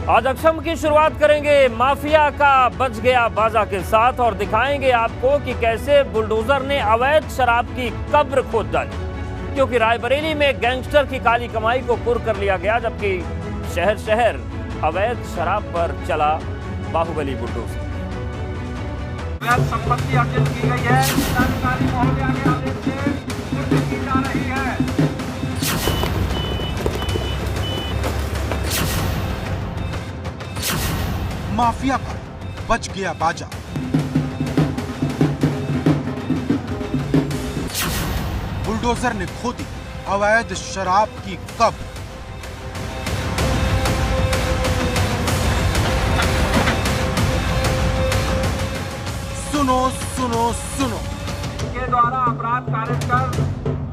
आज अक्षम की शुरुआत करेंगे माफिया का बच गया बाजा के साथ और दिखाएंगे आपको कि कैसे बुलडोजर ने अवैध शराब की कब्र खोद डाली। क्योंकि रायबरेली में गैंगस्टर की काली कमाई को कुर कर लिया गया, जबकि शहर शहर अवैध शराब पर चला बाहुबली बुलडोजर। अवैध संपत्ति अर्जित की गई है, जिलाधिकारी महोदया के आदेश से कुर्क की जा रही है। माफिया पर बच गया बाजा। बुलडोजर ने खोदी अवैध शराब की कब्र। सुनो सुनो सुनो, के द्वारा अपराध कारित कर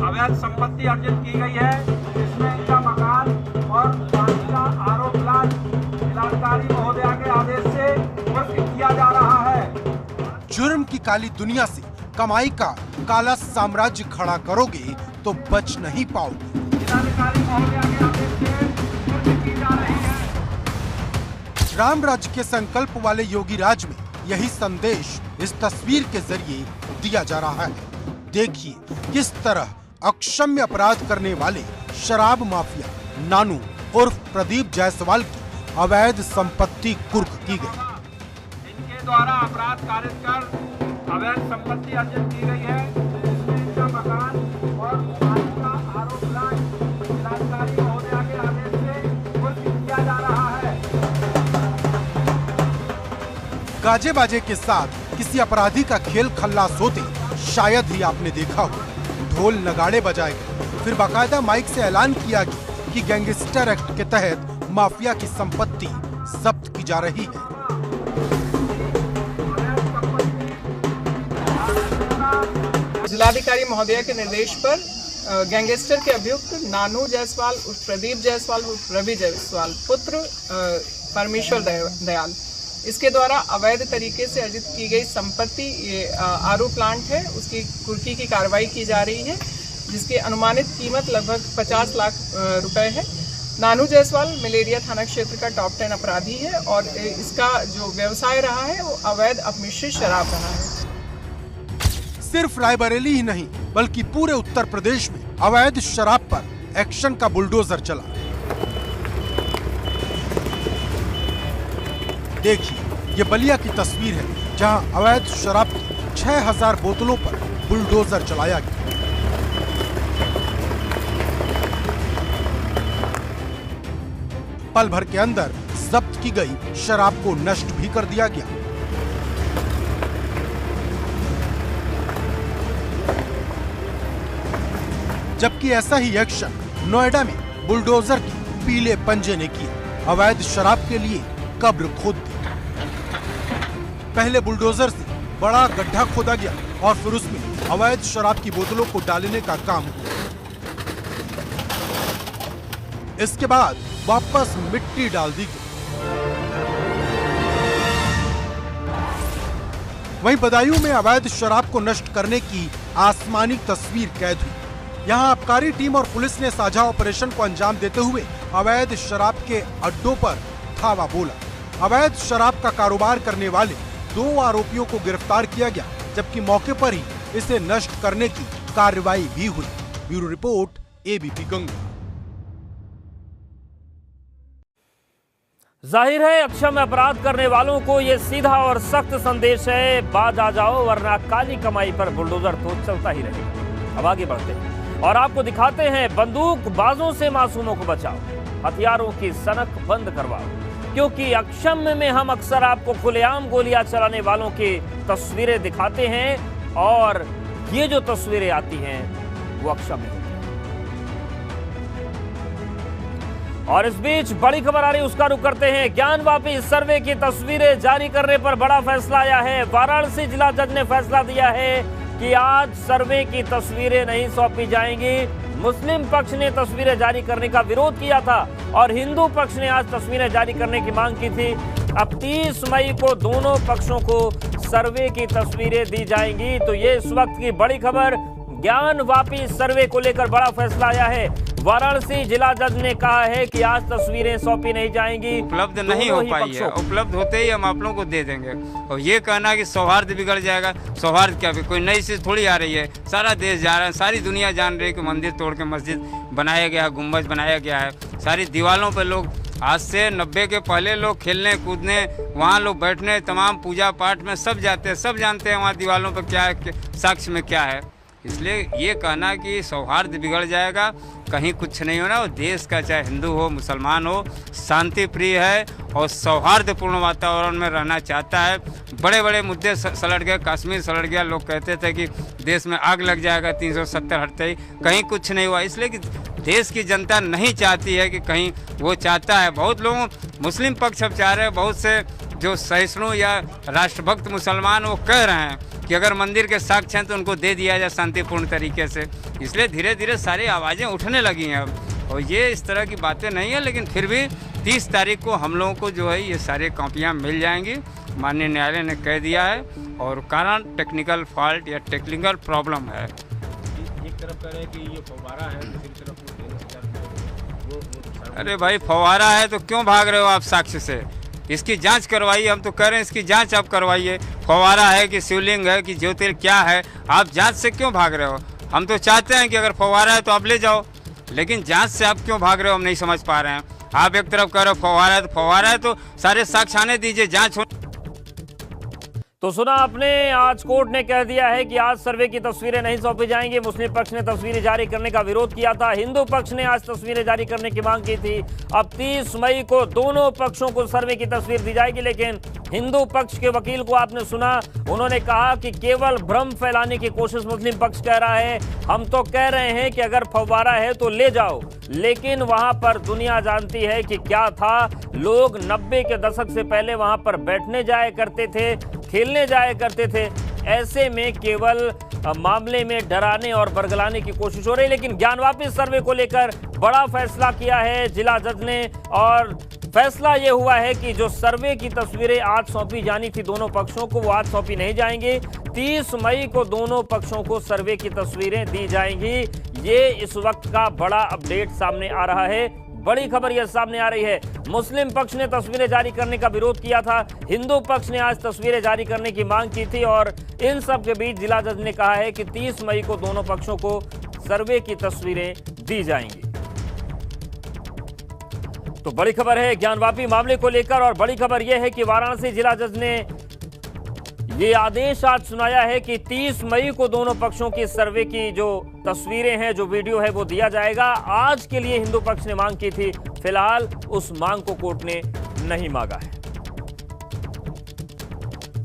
अवैध संपत्ति अर्जित की गई है, जिसमें इनका मकान और पानी का आरओ प्लांट जिलाधिकारी महोदया के आदेश से कुर्क किया जा रहा है। जुर्म की काली दुनिया से कमाई का काला साम्राज्य खड़ा करोगे तो बच नहीं पाओगे। जिलाधिकारी महोदया के आदेश से कुर्क की जा रही है। राम राज्य के संकल्प वाले योगी राज में यही संदेश इस तस्वीर के जरिए दिया जा रहा है। देखिए किस तरह अक्षम्य अपराध करने वाले शराब माफिया नानू उर्फ प्रदीप जायसवाल की अवैध संपत्ति कुर्क की गई। इनके द्वारा अपराध कारित कर अवैध संपत्ति अर्जित की गई है, जिसमें इनका मकान और पानी का आरओ प्लांट जिलाधिकारी महोदया के आदेश से कुर्क किया जा रहा है। गाजे बाजे के साथ किसी अपराधी का खेल खल्लास होते शायद ही आपने देखा हो। ढोल नगाड़े बजाए गए, फिर बाकायदा माइक से ऐलान किया गया कि गैंगस्टर एक्ट के तहत माफिया की संपत्ति जब्त की जा रही है। जिलाधिकारी महोदया के निर्देश पर गैंगस्टर के अभियुक्त नानू जायसवाल उर्फ प्रदीप जायसवाल उर्फ रवि जायसवाल पुत्र परमेश्वर दयाल, इसके द्वारा अवैध तरीके से अर्जित की गई संपत्ति ये आरओ प्लांट है, उसकी कुर्की की कार्रवाई की जा रही है, जिसकी अनुमानित कीमत लगभग 50 लाख रुपए है। नानू जायसवाल मलेरिया थाना क्षेत्र का टॉप 10 अपराधी है और इसका जो व्यवसाय रहा है वो अवैध अपमिश्रित शराब रहा है। सिर्फ रायबरेली ही नहीं बल्कि पूरे उत्तर प्रदेश में अवैध शराब पर एक्शन का बुलडोजर चला। देखिए ये बलिया की तस्वीर है, जहां अवैध शराब की 6000 बोतलों पर बुलडोजर चलाया गया। पल भर के अंदर जब्त की गई शराब को नष्ट भी कर दिया गया। जबकि ऐसा ही एक्शन नोएडा में बुलडोजर के पीले पंजे ने किया। अवैध शराब के लिए कब्र खोद दी। पहले बुलडोजर से बड़ा गड्ढा खोदा गया और फिर उसमें अवैध शराब की बोतलों को डालने का काम हुआ। इसके बाद वापस मिट्टी डाल दी गई। वहीं बदायूं में अवैध शराब को नष्ट करने की आसमानी तस्वीर कैद हुई। यहां आबकारी टीम और पुलिस ने साझा ऑपरेशन को अंजाम देते हुए अवैध शराब के अड्डों पर धावा बोला। अवैध शराब का कारोबार करने वाले 2 आरोपियों को गिरफ्तार किया गया, जबकि मौके पर ही इसे नष्ट करने की कार्रवाई भी हुई। Bureau report, ABP Ganga. जाहिर है अक्षम अपराध करने वालों को यह सीधा और सख्त संदेश है, बाज आ जाओ वरना काली कमाई पर बुलडोजर तो चलता ही रहेगा। अब आगे बढ़ते हैं और आपको दिखाते हैं बंदूकबाजों से मासूमों को बचाओ, हथियारों की सनक बंद करवाओ। क्योंकि अक्षम में हम अक्सर आपको खुलेआम गोलियां चलाने वालों की तस्वीरें दिखाते हैं और ये जो तस्वीरें आती हैं वो अक्षम में। और इस बीच बड़ी खबर आ रही, उसका रुख करते हैं। ज्ञानवापी सर्वे की तस्वीरें जारी करने पर बड़ा फैसला आया है। वाराणसी जिला जज ने फैसला दिया है कि आज सर्वे की तस्वीरें नहीं सौंपी जाएंगी। मुस्लिम पक्ष ने तस्वीरें जारी करने का विरोध किया था और हिंदू पक्ष ने आज तस्वीरें जारी करने की मांग की थी। अब 30 मई को दोनों पक्षों को सर्वे की तस्वीरें दी जाएंगी। तो ये इस वक्त की बड़ी खबर, ज्ञानवापी सर्वे को लेकर बड़ा फैसला आया है। वाराणसी जिला जज ने कहा है कि आज तस्वीरें सौंपी नहीं जाएंगी, उपलब्ध नहीं हो पाई है। उपलब्ध होते ही हम आप लोगों को दे देंगे। और ये कहना कि सौहार्द बिगड़ जाएगा, सौहार्द क्या, भी कोई नई चीज़ थोड़ी आ रही है। सारा देश जा रहा है, सारी दुनिया जान रही है कि मंदिर तोड़ के मस्जिद बनाया गया है, गुम्बज बनाया गया है। सारी दीवारों पर लोग आज से 90 के पहले लोग खेलने कूदने, वहाँ लोग बैठने, तमाम पूजा पाठ में सब जाते हैं, सब जानते हैं वहाँ दीवारों पर क्या है, साक्ष्य में क्या है। इसलिए ये कहना कि सौहार्द बिगड़ जाएगा, कहीं कुछ नहीं होना। और देश का चाहे हिंदू हो मुसलमान हो, शांति प्रिय है और सौहार्दपूर्ण वातावरण में रहना चाहता है। बड़े बड़े मुद्दे सलट गए, कश्मीर सलट गया, लोग कहते थे कि देश में आग लग जाएगा 370 हटते ही, कहीं कुछ नहीं हुआ। इसलिए कि देश की जनता नहीं चाहती है कि कहीं, वो चाहता है, बहुत लोगों, मुस्लिम पक्ष अब चाह रहे हैं, बहुत से जो सहिष्णु या राष्ट्रभक्त मुसलमान वो कह रहे हैं कि अगर मंदिर के साक्ष्य हैं तो उनको दे दिया जाए शांतिपूर्ण तरीके से। इसलिए धीरे धीरे सारी आवाज़ें उठने लगी हैं अब। और ये इस तरह की बातें नहीं है, लेकिन फिर भी 30 तारीख को हम लोगों को जो है ये सारे कॉपियाँ मिल जाएंगी, माननीय न्यायालय ने कह दिया है। और कारण टेक्निकल फॉल्ट या टेक्निकल प्रॉब्लम है। एक तरफ कह रहे हैं कि ये फव्वारा है, दूसरी तरफ अरे भाई फव्वारा है तो क्यों भाग रहे हो आप साक्ष्य से? इसकी जांच करवाइए। हम तो कह रहे हैं इसकी जांच आप करवाइए। फव्वारा है कि शिवलिंग है कि ज्योतिर्लिंग क्या है, आप जांच से क्यों भाग रहे हो? हम तो चाहते हैं कि अगर फव्वारा है तो आप ले जाओ, लेकिन जांच से आप क्यों भाग रहे हो हम नहीं समझ पा रहे हैं। आप एक तरफ कह रहे हो फव्वारा है, तो फव्वारा है तो सारे साक्ष्य आने दीजिए, जांच हो। तो सुना आपने, आज कोर्ट ने कह दिया है कि आज सर्वे की तस्वीरें नहीं सौंपी जाएंगी। मुस्लिम पक्ष ने तस्वीरें जारी करने का विरोध किया था, हिंदू पक्ष ने आज तस्वीरें जारी करने की मांग की थी। अब 30 मई को दोनों पक्षों को सर्वे की तस्वीर दी जाएगी, लेकिन हिंदू पक्ष के वकील को आपने सुना, उन्होंने कहा कि केवल भ्रम फैलाने की कोशिश मुस्लिम पक्ष कर रहा है। हम तो कह रहे हैं कि अगर फव्वारा है तो ले जाओ, लेकिन वहां पर दुनिया जानती है कि क्या था। लोग 90 के दशक से पहले वहां पर बैठने जाया करते थे, खेलने जाया करते थे। ऐसे में केवल मामले में डराने और बरगलाने की कोशिश हो रही है। लेकिन ज्ञानवापी सर्वे को लेकर बड़ा फैसला किया है जिला जज ने, और फैसला यह हुआ है कि जो सर्वे की तस्वीरें आज सौंपी जानी थी दोनों पक्षों को, वो आज सौंपी नहीं जाएंगी। 30 मई को दोनों पक्षों को सर्वे की तस्वीरें दी जाएंगी। ये इस वक्त का बड़ा अपडेट सामने आ रहा है। बड़ी खबर यह सामने आ रही है, मुस्लिम पक्ष ने तस्वीरें जारी करने का विरोध किया था, हिंदू पक्ष ने आज तस्वीरें जारी करने की मांग की थी, और इन सब के बीच जिला जज ने कहा है कि 30 मई को दोनों पक्षों को सर्वे की तस्वीरें दी जाएंगी। तो बड़ी खबर है ज्ञानवापी मामले को लेकर, और बड़ी खबर यह है कि वाराणसी जिला जज ने ये आदेश आज सुनाया है कि 30 मई को दोनों पक्षों की सर्वे की जो तस्वीरें हैं, जो वीडियो है, वो दिया जाएगा। आज के लिए हिंदू पक्ष ने मांग की थी, फिलहाल उस मांग को कोर्ट ने नहीं मांगा है।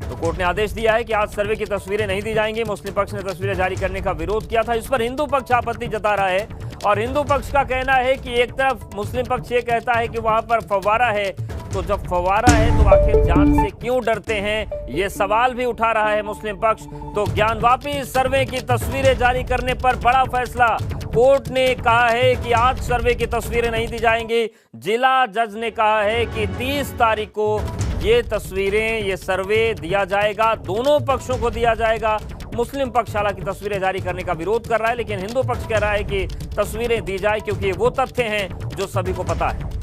तो कोर्ट ने आदेश दिया है कि आज सर्वे की तस्वीरें नहीं दी जाएंगी। मुस्लिम पक्ष ने तस्वीरें जारी करने का विरोध किया था, इस पर हिंदू पक्ष आपत्ति जता रहा है, और हिंदू पक्ष का कहना है कि एक तरफ मुस्लिम पक्ष ये कहता है कि वहां पर फव्वारा है, तो जब फव्वारा है तो आखिर जांच से क्यों डरते हैं, ये सवाल भी उठा रहा है मुस्लिम पक्ष। तो ज्ञानवापी सर्वे की तस्वीरें जारी करने पर बड़ा फैसला, कोर्ट ने कहा है कि आज सर्वे की तस्वीरें नहीं दी जाएंगी। जिला जज ने कहा है कि 30 तारीख को ये तस्वीरें, ये सर्वे दिया जाएगा, दोनों पक्षों को दिया जाएगा। मुस्लिम पक्ष हालांकि तस्वीरें जारी करने का विरोध कर रहा है, लेकिन हिंदू पक्ष कह रहा है कि तस्वीरें दी जाए, क्योंकि वो तथ्य हैं जो सभी को पता है।